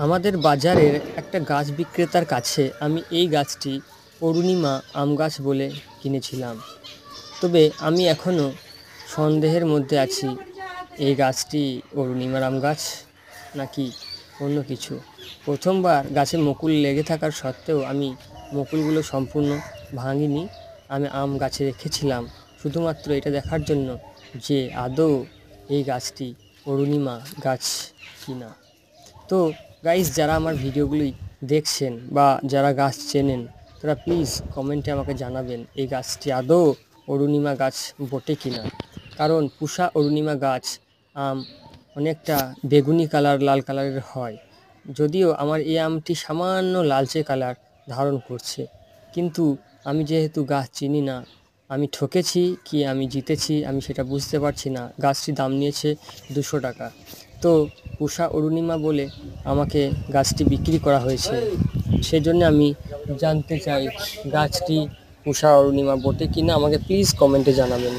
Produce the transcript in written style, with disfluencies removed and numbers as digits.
আমাদের বাজারের একটা গাছ বিক্রেতার কাছে আমি এই গাছটি অরুণিমা আম গাছ বলে কিনেছিলাম। তবে আমি এখনও সন্দেহের মধ্যে আছি, এই গাছটি অরুণিমার আম গাছ নাকি অন্য কিছু। প্রথমবার গাছে মুকুল লেগে থাকার সত্ত্বেও আমি মুকুলগুলো সম্পূর্ণ ভাঙিনি। আমি আম গাছে রেখেছিলাম শুধুমাত্র এটা দেখার জন্য যে আদৌ এই গাছটি অরুণিমা গাছ কিনা। তো গাইস, যারা আমার ভিডিওগুলি দেখছেন বা যারা গাছ চেনেন, তারা প্লিজ কমেন্টে আমাকে জানাবেন এই গাছটি আদৌ অরুণিমা গাছ বটে কিনা। কারণ পুষা অরুণিমা গাছ আম অনেকটা বেগুনি কালার, লাল কালারের হয়। যদিও আমার এই আমটি সামান্য লালচে কালার ধারণ করছে, কিন্তু আমি যেহেতু গাছ চিনি না, আমি ঠকেছি কি আমি জিতেছি আমি সেটা বুঝতে পারছি না। গাছটির দাম নিয়েছে 200 টাকা। তো পুষা অরুণিমা বলে আমাকে গাছটি বিক্রি করা হয়েছে। সেজন্য আমি জানতে চাই গাছটি পুষা অরুণিমা বটে কিনা। আমাকে প্লিজ কমেন্টে জানাবেন।